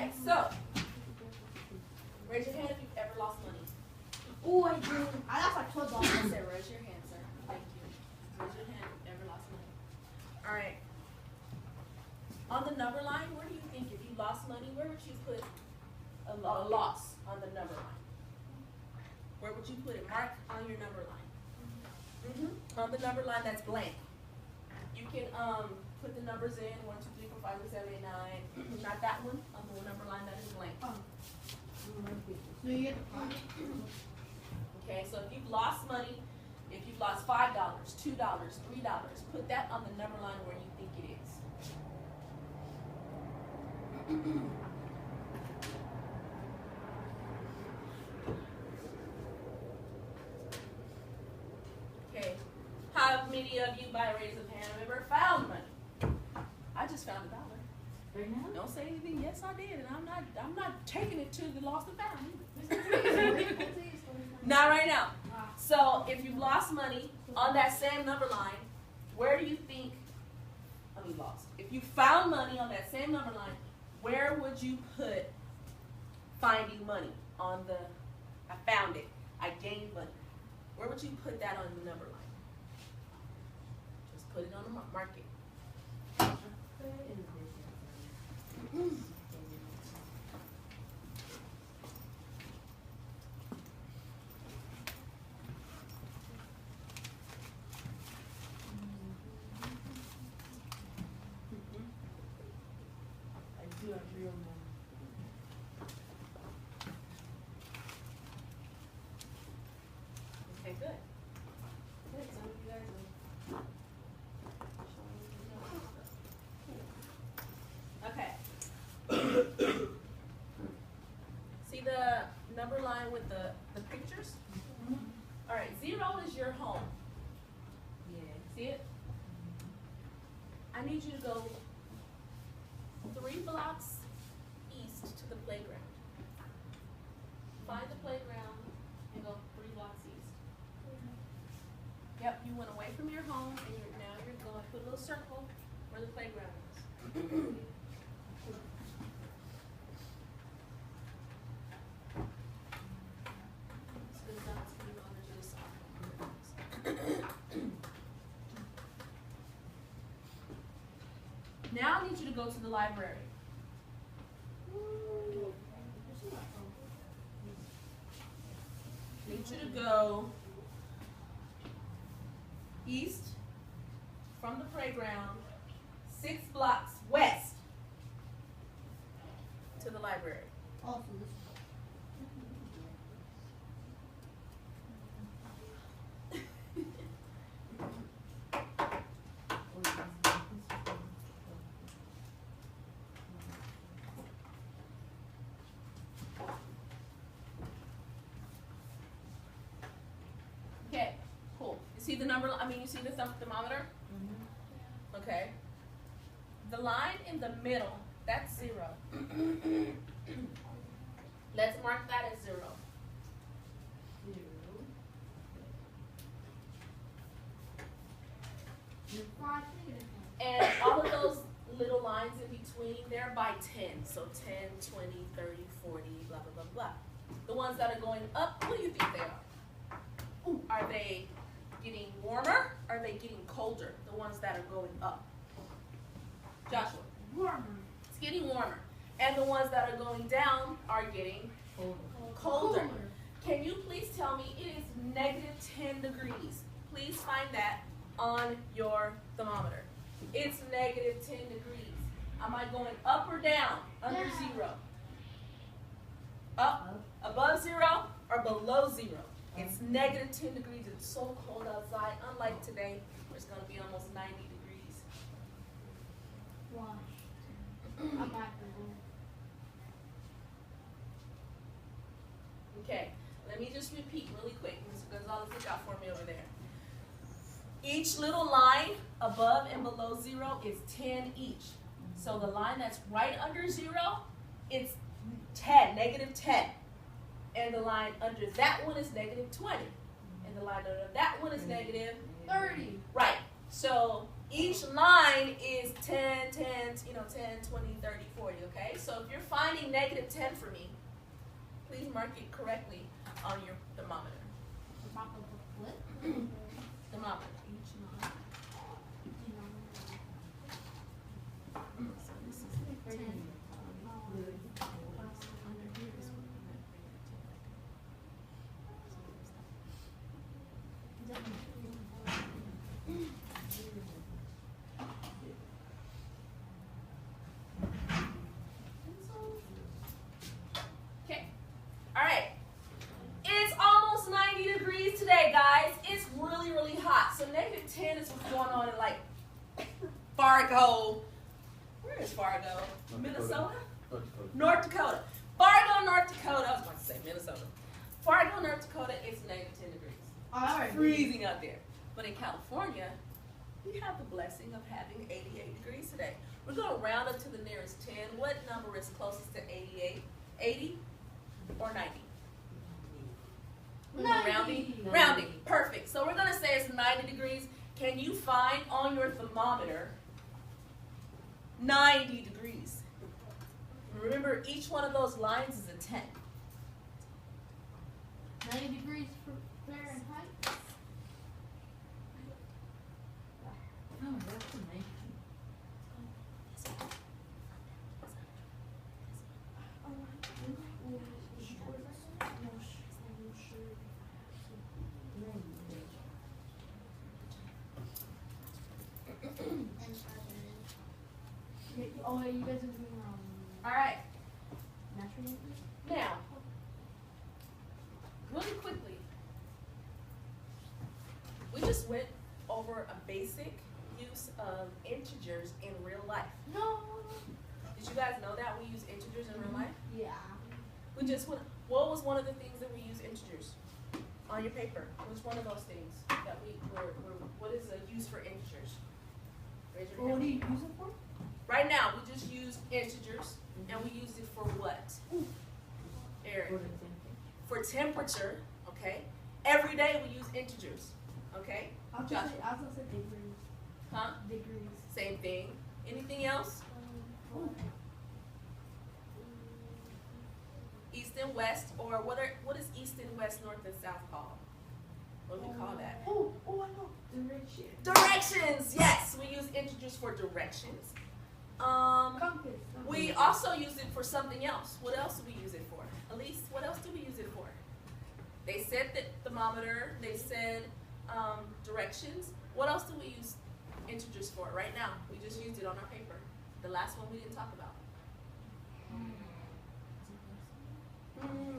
right, so raise your hand if you've ever lost money. Oh, I do. I lost like $12. I said raise your hand, sir. Thank you. Raise your hand if you've ever lost money. All right. On the number line, where do you think if you lost money, where would you put a loss on the number line? Where would you put it? Mark on your number line. On the number line that's blank. You can put the numbers in 1, 2, 3, 4, 5, 6, 7, 8, 9. Not that one. On the number line that is blank. So you get the point. Okay, so if you've lost money, if you've lost $5, $2, $3, put that on the number line where you think it is. Okay, how many of you, by raise of hand, have ever found money? I just found $1. Right now? Don't say anything. Yes, I did, and I'm not taking it to the lost and found either. Not right now. So if you've lost money on that same number line, where do you think? I mean, lost. If you found money on that same number line, where would you put finding money on the? I found it. I gained money. Where would you put that on the number line? Just put it on the market. I do have real money. Okay, good. Good. Some of you guys are showing me okay. See the number line with the pictures? All right, 0 is your home. Yeah. See it? I need you to go 3 blocks east to the playground. Find the playground and go 3 blocks east. Yep, you went away from your home and now you're going to put a little circle where the playground is. It's good enough to move on to the side. Now I need you to go to the library. I need you to go east from the playground, 6 blocks west to the library. Also, this Okay, cool. You see the number, you see the thermometer? Okay. The line in the middle, that's 0. Let's mark that as 0. And all of those little lines in between, they're by 10. So 10, 20, 30, 40, blah, blah, blah, blah. The ones that are going up, what do you think they are? Ooh, are they getting warmer? Are they getting colder? The ones that are going up. Joshua? warmer. It's getting warmer. And the ones that are going down are getting colder. Can you please tell me it is negative 10 degrees? Please find that on your thermometer. It's negative 10 degrees. Am I going up or down? Under 0? Up, above 0, or below 0? It's negative 10 degrees. It's so cold outside, unlike today, where it's going to be almost 90 degrees. Why? I'm back. Okay, let me just repeat really quick. Mr. Gonzalez, look out for me over there. Each little line above and below 0 is 10 each. So the line that's right under 0, it's 10, negative 10. And the line under that one is negative 20. And the line under that one is negative 30. Right. So Each line is 10, 10, 10, 20, 30, 40, okay? So if you're finding negative 10 for me, please mark it correctly on your thermometer. What? Thermometer. Each line. So this is 10. Okay. All right. It's almost 90 degrees today, guys. It's really, really hot. So negative 10 is what's going on in like Fargo. Where is Fargo? Minnesota? North Dakota. Fargo, North Dakota. I was about to say Minnesota. Fargo, North Dakota, it's negative 10 degrees. Alright. Freezing out there. But in California, we have the blessing of having 88 degrees today. We're going to round up to the nearest 10. What number is closest to 88? 80 or 90? Rounding? Rounding. Perfect. So we're going to say it's 90 degrees. Can you find on your thermometer 90 degrees? Remember, each one of those lines is a 10. 90 degrees for Fahrenheit. Oh, that's amazing. Oh, you guys are doing All right. natural language? Now, really quickly, we just went over a basic use of integers in real life. No. Did you guys know that we use integers in real life? Yeah. We just went, what was one of the things that we use integers on your paper? What's one of those things that what is the use for integers? Raise your Well, what hand. do you use it for? Right now, we just use integers, and we use it for what? Eric. For temperature, okay? Every day we use integers, okay? I was Josh. gonna say degrees. Huh? Degrees. Same thing. Anything else? East and west, or what is east and west, north and south called? What do we call that? Oh, I know. Direction. Directions, yes, we use integers for directions. Compass. We also use it for something else. What else do we use it for? Elise, what else do we use it for? They said the thermometer, they said directions. What else do we use integers for? Right now, we just used it on our paper. The last one we didn't talk about.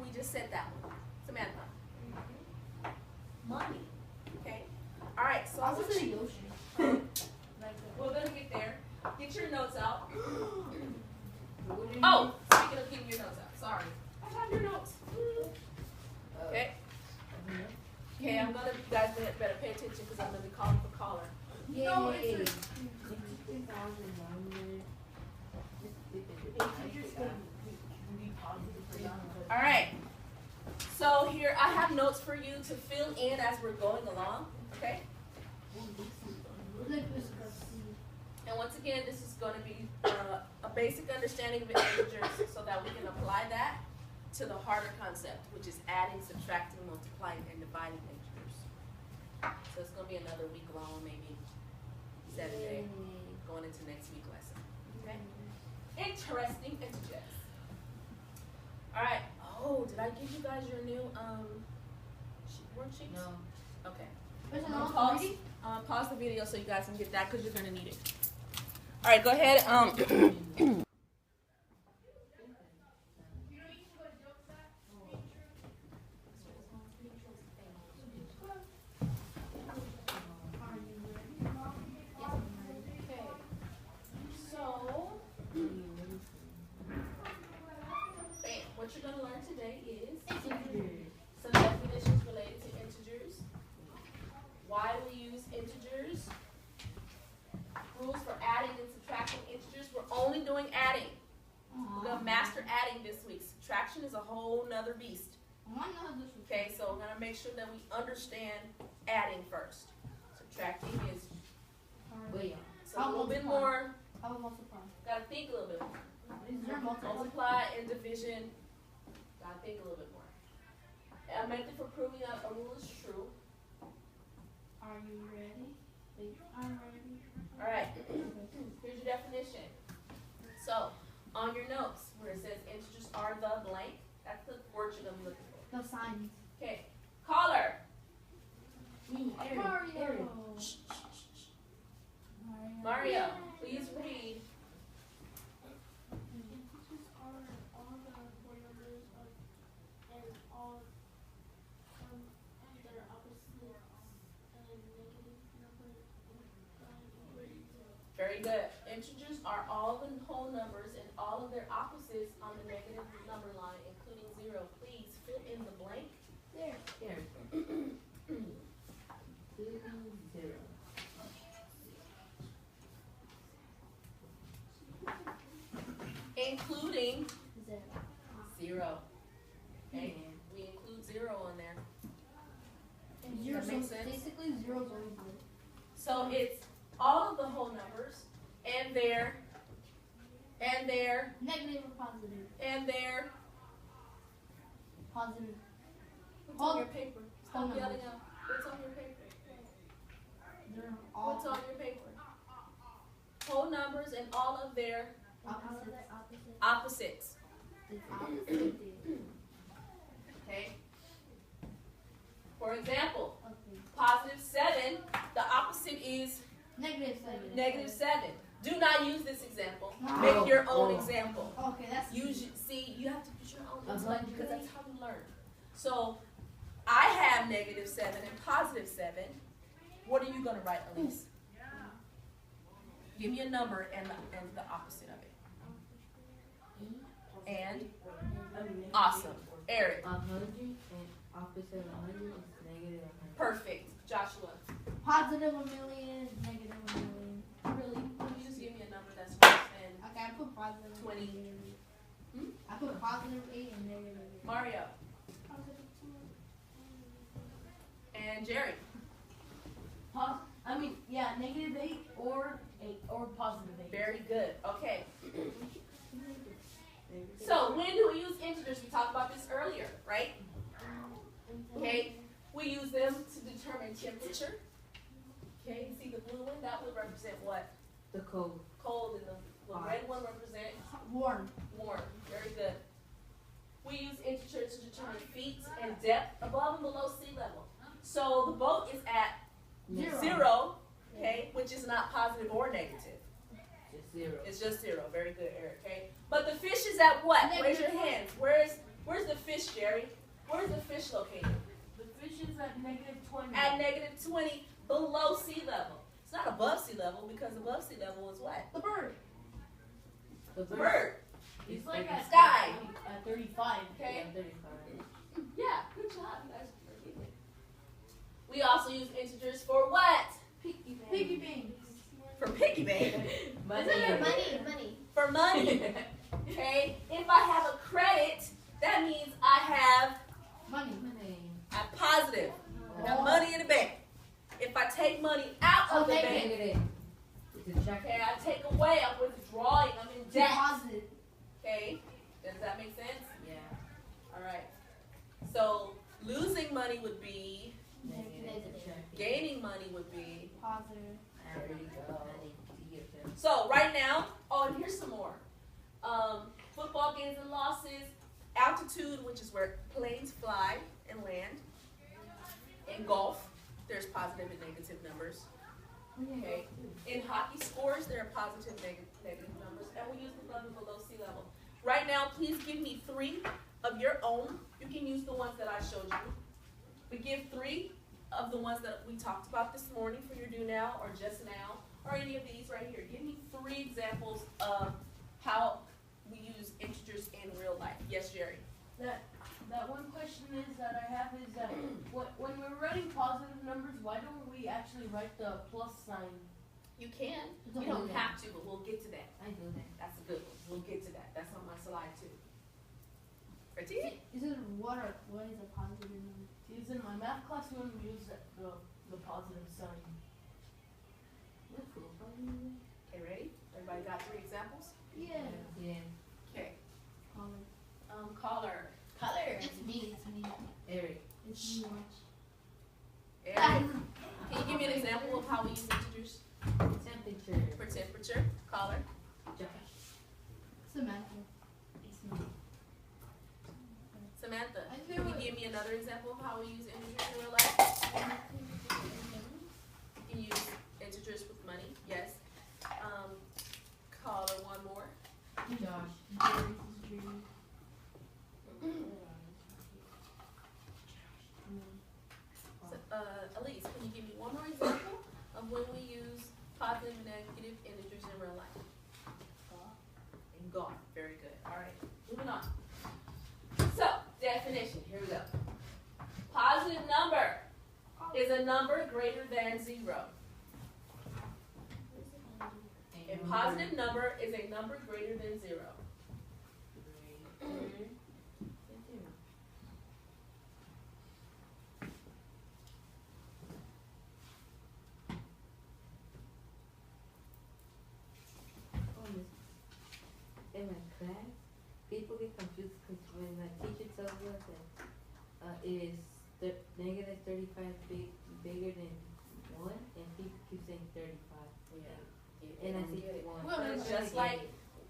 We just said that one. Samantha. Money. Okay. All right, so I was gonna say the ocean. Like we're gonna get there. Get your notes out. Oh, speaking of getting your notes out, sorry. I have your notes. Okay. Okay, I'm gonna, you guys better pay attention because I'm gonna be calling for caller. No, it's All right. So here, I have notes for you to fill in as we're going along, okay? And once again, this is going to be a basic understanding of integers so that we can apply that to the harder concept, which is adding, subtracting, multiplying, and dividing integers. So it's going to be another week long, maybe Saturday, going into next week lesson. Okay? Interesting integers. All right. Oh, did I give you guys your new worksheets? No. Okay. There's I'm an gonna awesome pause, reading. pause the video so you guys can get that because you're gonna need it. All right, go ahead. So, bam, what you're gonna learn today is some definitions related to integers. Why we use integers. Rules for adding and subtracting integers. We're only doing adding. We're gonna master adding this week. Subtraction is a whole nother beast. Okay, so we're gonna make sure that we understand adding first. Subtracting is Wait, So a little bit more. How about multiply? Gotta think a little bit more. Is there multiply? Multiply and division. Gotta think a little bit more. A method for proving that a rule is true. Are you ready? I'm ready. All right. Here's your definition. So, on your notes, where it says integers are the blank, that's the word you're gonna be looking for. The signs. Okay. Caller. Me, Mario. Shh, shh, shh, shh. Mario, please read. Integers are all the whole numbers and all their opposites and negative numbers including zero. Very good. Integers are all the whole numbers and all of their opposites on the negative number line, including zero. Please fill in the blank. There. Zero. Including Zero. zero. Okay? We include zero on there. Zero. Does that make So sense? basically, zero's always good. So it's all of the whole numbers and their Negative or positive? Positive. what's on your paper? Stop Whole yelling numbers. out. What's on your paper? They're all What's on your paper? Whole numbers and all of their opposites. opposites. It's opposite. Okay? For example, Okay. positive 7, the opposite is Negative 7. negative 7. Do not use this example. No. Make your own example. Okay, that's See, you have to put your own Uh-huh. intellect because that's how you learn. So, I have negative 7 and positive 7. What are you going to write, Elise? Give me a number and the opposite of it. And? Awesome. Eric. 100 and opposite of 100 is negative 100. Perfect. Joshua. positive 1,000,000, negative 1,000,000. Really? Can you just give me a number that's worse than Okay, I put positive 20. negative. Hmm? I put positive 8 and negative 8. Mario Positive 2 and Jerry? Negative 8 or 8 or positive 8. Very good. Okay. So when do we use integers? We talked about this earlier, right? Okay. We use them to determine temperature. Okay. You see the blue one? That would represent what? The code. Cold, and the red one represents Warm. warm. Very good. We use integers to determine feet and depth above and below sea level. So the boat is at zero, okay, which is not positive or negative. Just 0. It's just 0. Very good, Eric. Okay. But the fish is at what? Raise your Negative hands. Where's the fish, Jerry? Where's the fish located? The fish is at negative 20. At negative 20 below sea level. It's not above sea level because above sea level is what? The bird. The The bird. It's like at at sky. At 35. Okay. 35. Yeah, good job. You guys are pretty good. We also use integers for what? Piggy banks. For piggy bank. Money. For money. Okay. If I have a credit, that means I have Money. a positive. I got money in the bank. If I take money out of the bank, Negative. It's a check. okay, I take away, I'm withdrawing, I'm in debt. Deposit. Okay. Does that make sense? Yeah. All right. So losing money would be, Negative. Check. gaining money would be. Positive. There you go. I need to get them. So right now, oh, and here's some more. Football gains and losses, altitude, which is where planes fly and land. In golf, there's positive and negative numbers. Okay. In hockey scores, there are positive, negative numbers, and we use above and below sea level. Right now, please give me 3 of your own. You can use the ones that I showed you. But give 3 of the ones that we talked about this morning for your do now or just now, or any of these right here. Give me 3 examples of how we use integers in real life. Yes, Jerry. That one question is that I have is that when we're writing positive numbers, why don't we actually write the plus sign? You can. It's a You don't whole have to, but we'll get to that. I do that. That's a good one. We'll get to that. That's on my slide too. Ready? Is it what is a positive number? Because in my math class, we only use the positive sign. That's cool. Okay, ready? Everybody got 3 examples? Yeah. Yeah. Okay. Caller. Caller. It's me. Eric. It's me, watch. Eric, can you give me an example of how we use integers Temperature. for temperature? Caller. Josh. Samantha. It's me. Samantha, I can knew you it. give me another example of how we use integers in real life? You can use integers with money, yes. Caller, one more. Josh. Elise, can you give me one more example of when we use positive and negative integers in real life? And gone. Very good. All right, moving on. So, definition, here we go. Positive number is a number greater than 0. A positive number is a number greater than 0. In my class, people get confused because when my teacher tells us that it is negative 35 bigger than 1, and people keep saying 35. Yeah. And I Get it. think 1. Well, It's just like,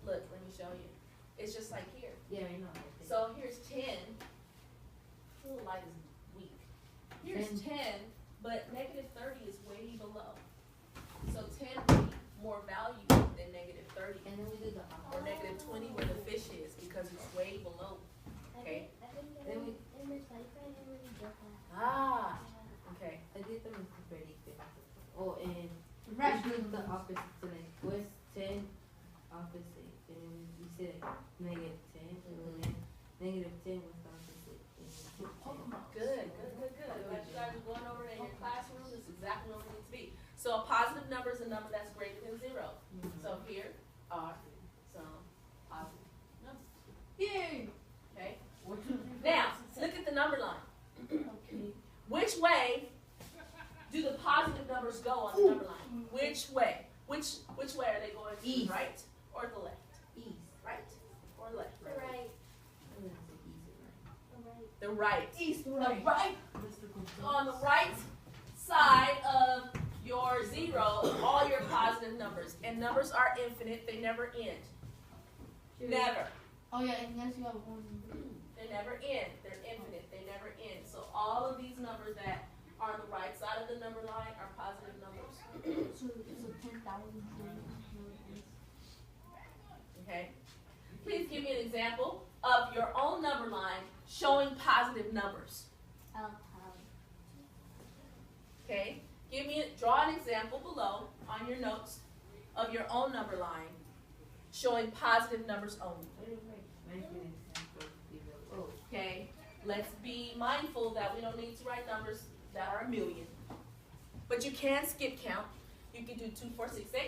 look, let me show you. It's just like here. Yeah, I know. So here's 10. Little light is weak. Here's 10, but negative 30 is way below. So 10 would be more value than negative 30. And then we do the Or negative 20 where the fish is because it's way below. Okay. Then we, Ah. Okay. I did the Mr. Pretty thing. Oh, and Right. we do the opposite. So like, what's 10 opposite? And then we say like negative 10. And then negative 10 was the opposite. And then Good. Like you guys are going over it in your classroom, this is exactly what it needs to be. So a positive number is a number that's greater than 0. So here are some positive numbers. Yay! Okay. 1, 2, 3, 4, Now, 5, 6, look at the number line. 7. Okay. Which way do the positive numbers go on the number line? Which way? Which way are they going to? East. The right or the left? East. Right or left? I'm gonna say east, right? The right. East, The right. right. Mr. Gonzalez. On the right side of your 0, all your positive numbers. And numbers are infinite, they never end. Never. Oh yeah, and yes, you have 1. They never end. They're infinite, they never end. So all of these numbers that are on the right side of the number line are positive numbers. So 10,000. Okay? Please give me an example of your own number line showing positive numbers. Okay? Draw an example below on your notes of your own number line showing positive numbers only. Make an example. Oh, Okay? Let's be mindful that we don't need to write numbers that are a million. But you can skip count. You can do 2, 4, 6, 8.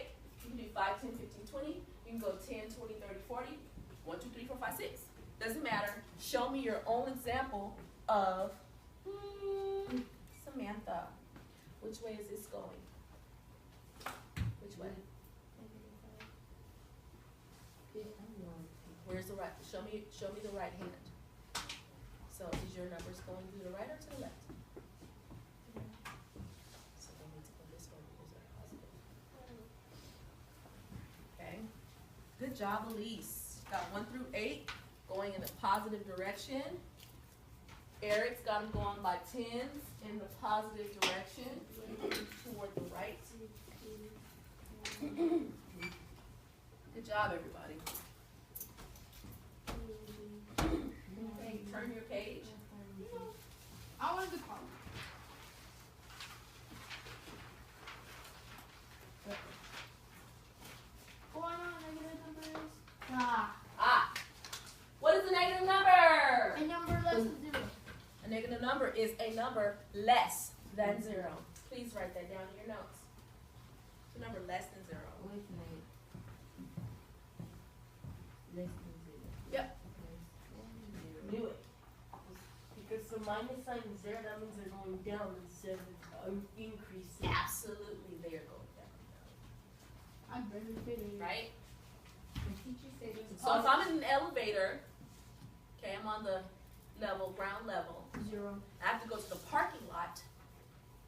You can do 5, 10, 15, 20. You can go 10, 20, 30, 40. 1, 2, 3, 4, 5, 6. Doesn't matter. Show me your own example of Samantha. Which way is this going? Which way? Where's the right? Show me the right hand. So is your numbers going to the right or to the left? So we need to put this one because they're positive. Okay. Good job, Elise. Got 1 through 8 going in a positive direction. Eric's got them going by 10s in the positive direction toward the right. Good job, everybody. Okay, turn your page. I want to call. Oh, I know what negative number is. What is a negative number? A number less than 0. A negative number is a number less than 0. Please write that down in your notes. It's a number less than 0. wait a minute. Less than 0. Yep. Knew it. Because the minus sign is there, that means they're going down instead of increasing. Absolutely, they are going down. I'm very fitting. right? The teacher said it's So if I'm in an elevator, okay, I'm on the ground level. 0. I have to go to the parking lot.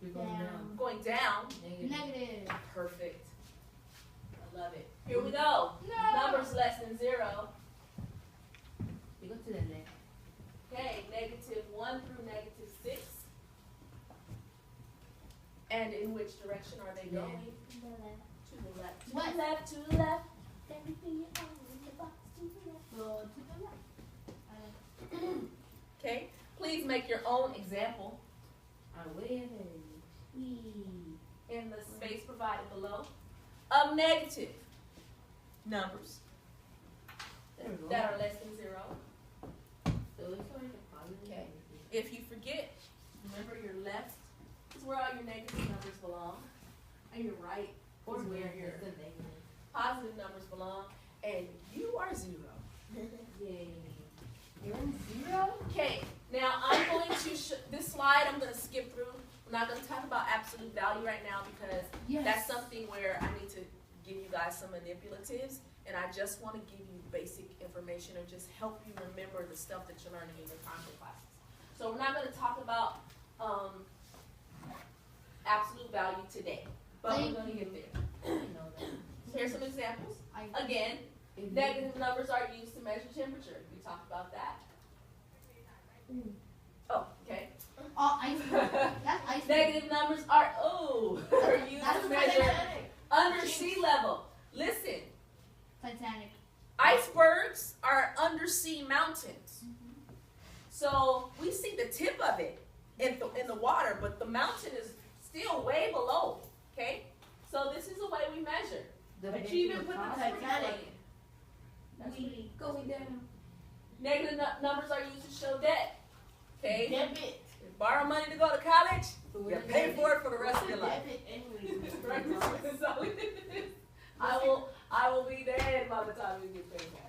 you're going down. I'm going down. Negative. Perfect. I love it. Here we go. Numbers less than 0. You go to the left. Okay, -1 through -6. And in which direction are they going? To the left. To What? the left. To the left. Everything you own in the box to the left. Go to the left. Okay, please make your own example Away ahead. in the space provided below of negative numbers There we go. that are less than 0. So it's already a positive. Okay. If you forget, remember your left is where all your negative numbers belong, and your right Or is where where your it's a negative. positive numbers belong, and you are 0. Yay. You're in 0? Okay, now I'm going to, this slide I'm going to skip through. I'm not going to talk about absolute value right now because Yes. that's something where I need to give you guys some manipulatives, and I just want to give you basic information or just help you remember the stuff that you're learning in your content classes. So we're not going to talk about absolute value today, but we're going to get there. I know that. Here's some examples. I Again, If negative numbers are used to measure temperature. We talked about that. Oh, okay. Oh, iceberg. That's iceberg. Negative numbers are used That's to measure Titanic. under sea level. Listen, Titanic. icebergs are undersea mountains. So we see the tip of it in the water, but the mountain is still way below. Okay? So this is the way we measure. the But you even put the That's Titanic. pretty going down. Negative numbers are used to show debt. Okay? Debit. You borrow money to go to college, So you we're pay for it for the rest of your life. Debit anyway. Right? That's all it is. I will be dead by the time you get paid back.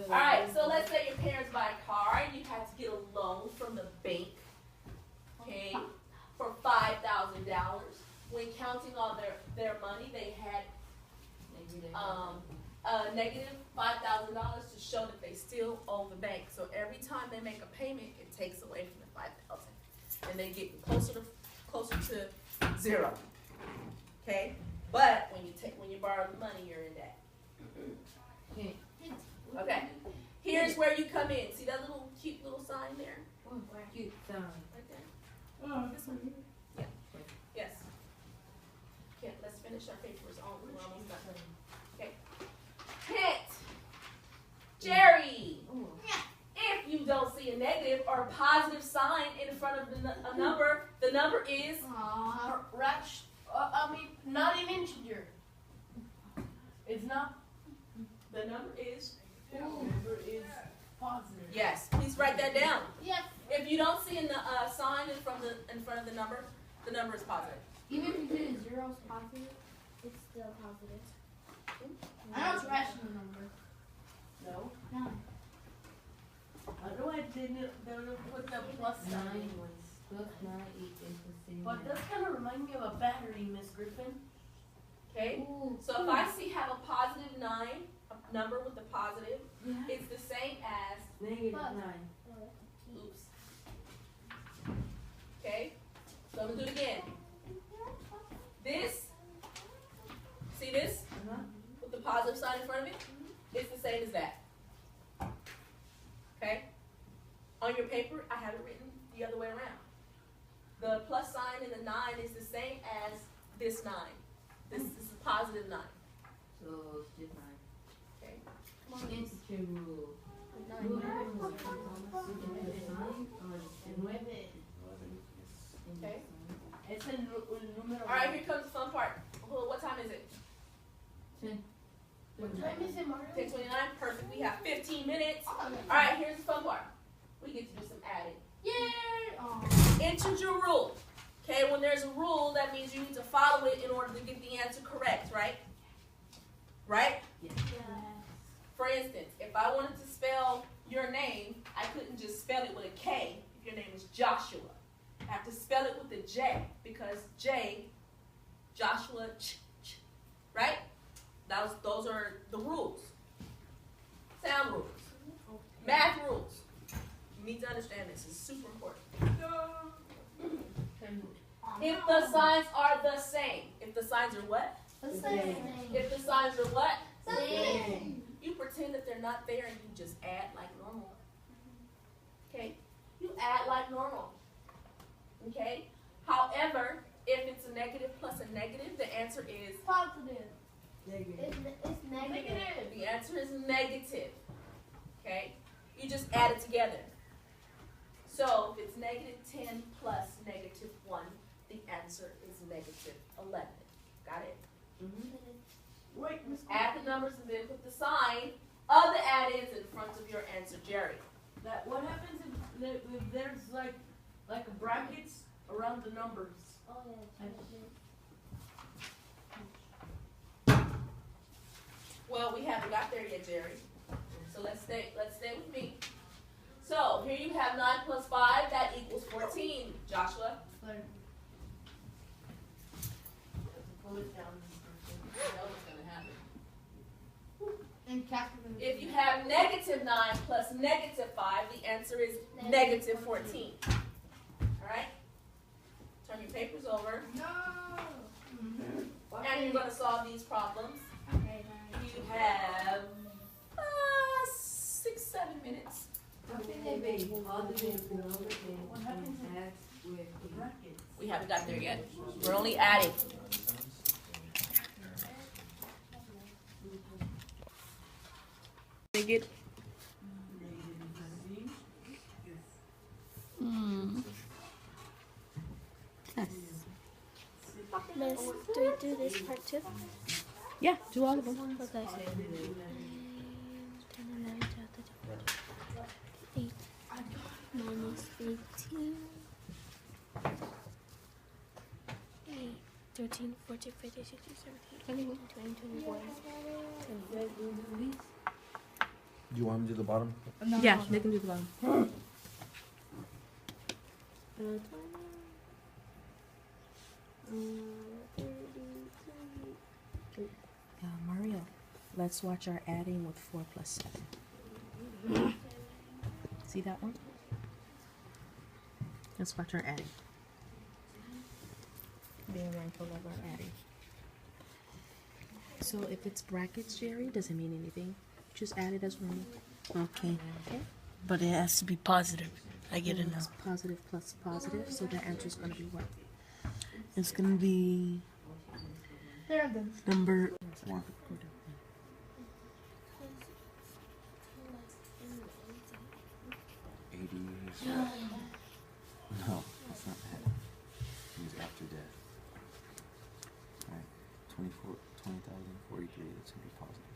All right, so let's say your parents buy a car and you had to get a loan from the bank, okay, for $5,000. When counting all their money, they had negative $5,000 to show that they still owe the bank. So every time they make a payment, it takes away from the $5,000, and they get closer to 0. Okay, but when you borrow the money, you're in debt. Okay. Okay, here's where you come in. See that little cute little sign there? Oh, cute sign. Right there. This one. Yeah. Yes. Okay, let's finish our papers. We're almost done. Okay. Hint. Jerry, Oh. if you don't see a negative or a positive sign in front of a number, the number is Not an integer. It's not. the number is. Number is positive. Yes. Please write that down. Yes. If you don't see a sign in front of the number is positive. Even if you did a 0 is positive. It's still positive. I know it's rational number. No. No. Otherwise, they don't put the plus sign. 9 was plus 9 equals the same. But that's kind of remind me of a battery, Miss Griffin. Okay. So if I have a positive 9, a number with a positive, Yeah. it's the same as, Negative Plus. 9. oops. Okay? So I'm gonna do it again. This, see this? Uh-huh. With the positive sign in front of it? It's the same as that. Okay? On your paper, I have it written the other way around. The plus sign in the 9 is the same as this 9. This is a positive 9. So it's just 9. Okay? Integer rule. Nine. Rule number 1. Integer sign on Nueve. Okay. It's a numero. Alright, here comes the fun part. Well, what time is it? 10. What time is it, Mario? 10:29. Perfect. We have 15 minutes. Oh, Alright, here's the fun part. We get to do some adding. Yay! Oh. Integer rule. Okay, when there's a rule, that means you need to follow it in order to get the answer correct, right? Right? Yes. For instance, if I wanted to spell your name, I couldn't just spell it with a K if your name is Joshua. I have to spell it with a J because J, Joshua, right? Those are the rules. Sound rules. Math rules. You need to understand this. It's super important. If the signs are the same. If the signs are what? The same. If the signs are what? Same. You pretend that they're not there and you just add like normal. Okay? You add like normal. Okay? However, if it's a negative plus a negative, the answer is Positive. Negative. It's negative. the answer is negative. Okay? You just add it together. So if it's negative 10 plus negative 1, the answer is negative 11. Got it? Wait, Miss Add the numbers and then put the sign of the add-ins in front of your answer, Jerry. That what happens if there's like brackets around the numbers? Oh yeah. Well, we haven't got there yet, Jerry. So let's stay with me. So here you have 9 plus 5, that equals 14. Joshua? Like, pull it down. That was gonna happen. And calculate. If you have negative 9 plus negative 5, the answer is negative 14. Alright? Turn your papers over. No. And you're gonna solve these problems. Okay. You have 6-7 minutes. How can they be positive numbers What and happens if- add with the Brackets. We haven't got there yet. We're only adding. They get Miss, do we do this part too? yeah, do all of them. Okay. 8 minus 18. 8, 13, 14, 15, 16, 17, 18, 20, 21, 22. Do you want me to do the bottom? Yeah, they can do the bottom. Mario, let's watch our adding with 4 plus 7. See that one? Let's watch our adding. Be mindful of our adding. So if it's brackets, Jerry, doesn't mean anything. Just add it as normal. Okay. Okay? But it has to be positive. I get it now. It's positive plus positive, so the answer's going to be what? It's gonna be number 1. 80. No, that's not that. It was after death. Alright, 20,043, that's gonna be positive.